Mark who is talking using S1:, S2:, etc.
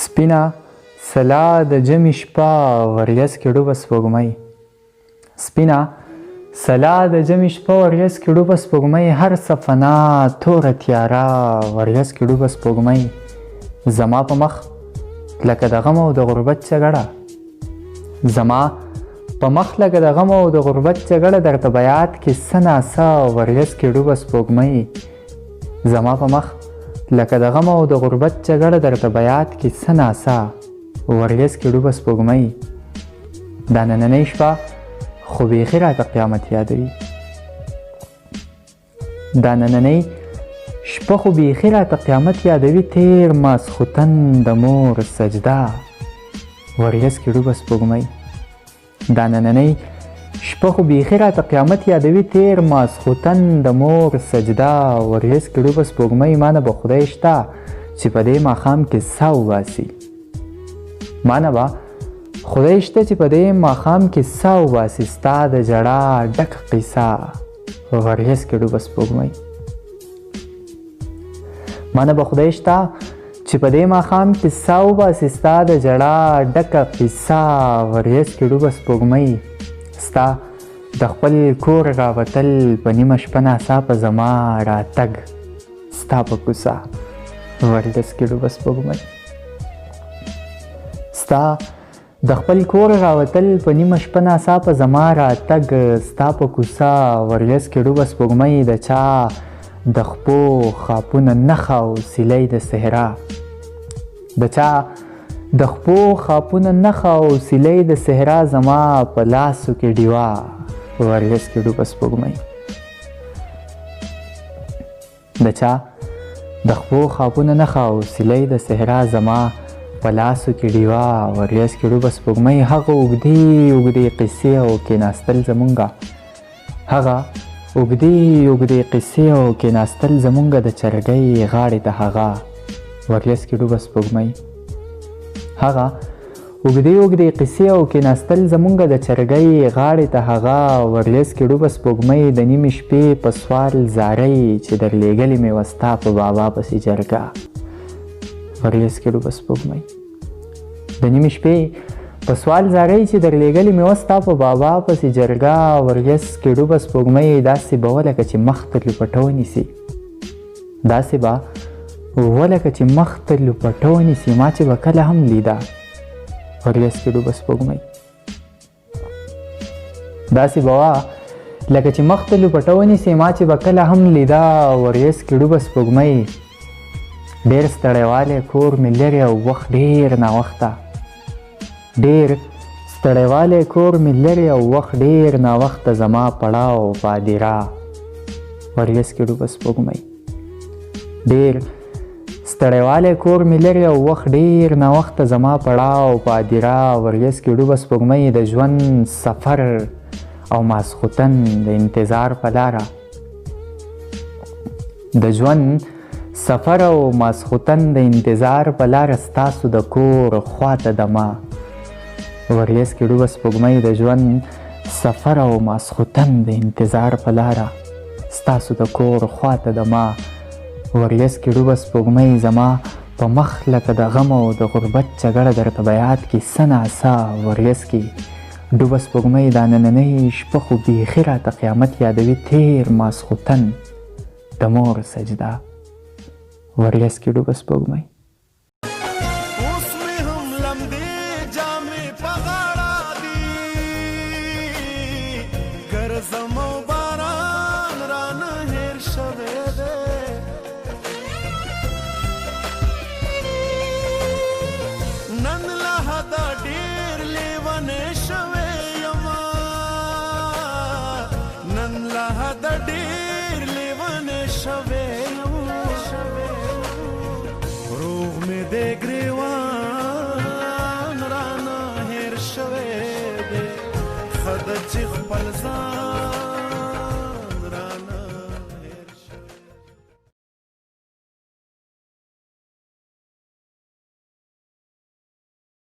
S1: سپینه سلا د جمې شپه وریځ کې ډوبه سپوږمۍ سپینه سلا د جمې شپه وریځ کې ډوبه سپوږمۍ هر څه فنا توره تیاره وریځ کې ډوبه سپوږمۍ زما په مخ لکه د غم او د غربت جګړه زما په مخ لکه د غم او د غربت جګړه درته بیات کې څه ناڅه وریځ کې ډوبه سپوږمۍ زما په مخ لکه د غم او د غربت جګړه درته بیات کې څه ناڅه وریځ کې ډوبه سپوږمۍ دا نننۍ شپه خو بیخي راته قیامت یادوي دا نننۍ شپه خو بیخي راته قیامت یادوي تیر ماسخوتن د مور سجده وریځ کې ډوبه سپوږمۍ دا نننۍ شپه خو بیخي راته قیامت یادوي تیر ماسخوتن د مور سجده وریځ کې ډوبه سپوږمۍ مانه به خدای شته چې په دې ماښام کې ساه وباسي مانه به خدای شته چې په دې ماښام کې ساه وباسي ستا د ژړا ډک قصه وریځ کې ډوبه سپوږمۍ مانه به خدای شته چې په دې ماښام کې ساه وباسي ستا د ژړا ډکه قصه وریځ کې ډوبه سپوږمۍ ستا د خپل کور راوتل په نیمه شپه ناڅاپه زما راتګ ستا په کوڅه وریځ کې ډوبه سپوږمۍ ستا د خپل کور راوتل په نیمه شپه ناڅاپه زما راتګ ستا په کوڅه وریځ کې ډوبه سپوږمۍ د چا د خپو خاپونه نښه او سیلۍ د صحرا د چا د خپو خاپونه نښه او سیلۍ د صحرا زما په لاسو کې ډیوه وریځ کې ډوبه سپوږمۍ د چا د خپو خاپونه نښه او سیلۍ د صحرا زما په لاسو کې ډیوه وریځ کې ډوبه سپوږمۍ هغه اوږدې اوږدې قصې او کېناستل زمونږه هغه اوږدې اوږدې قصې او کېناستل زمونږه د چرګۍ غاړې ته هغه وریځ کې ډوبه سپوږمۍ هغه اوږدې اوږدې قصې او کېناستل زمونږه د چرګۍ غاړې ته هغه وریځ کې ډوبه سپوږمۍ د نیمې شپې په سوال زارۍ چې درلېږلې مې وه ستا په بابا پسې جرګه وریځ کې ډوبه سپوږمۍ د نیمې شپې په سوال زارۍ چې درلېږلې مې وه ستا په بابا پسې جرګه وریځ کې ډوبه سپوږمۍ داسې به ولکه چې مخ ته لوپټه ونیسي داسې به ولکه چې مخ ته لوپټه ونیسي ما چې به کله هم لیده وریځ کې ډوبه سپوږمۍ داسې به وه لکه چې مخ ته لوپټه ونیسي ما چې به کله هم لیده وریځ کې ډوبه سپوږمۍ ډېر ستړیوالی کور مې لرې او وخت ډېر ناوخته ډېر ستړیوالی کور مې لرې او وخت ډېر ناوخته زما پړاو پادیرا وریځ کې ډوبه سپوږمۍ ډېر ستړیوالی کور مې لرې او وخت ډېر ناوخته زما پړاو پادیرا وریځ کې ډوبه سپوږمۍ د ژوند سفر او ماسخوتن د انتظار په لاره د ژوند سفر او ماسخوتن د انتظار په لاره ستاسو د کور خواته دمه وریځ کې ډوبه سپوږمۍ د ژوند سفر او ماسخوتن د انتظار په لاره ستاسو د کور خواته دمه وریځ کې ډوبه سپوږمۍ زما په مخ لکه د غم او د غربت جګړه درته بیات کې څه ناڅه وریځ کې ډوبه سپوږمۍ دا نننۍ شپه خو بیخي راته قیامت یادوي تیر ماسخوتن د مور سجده وریځ کې ډوبه سپوږمۍ
S2: اوس مې هم لمدې جامې په غاړه دي ګرځم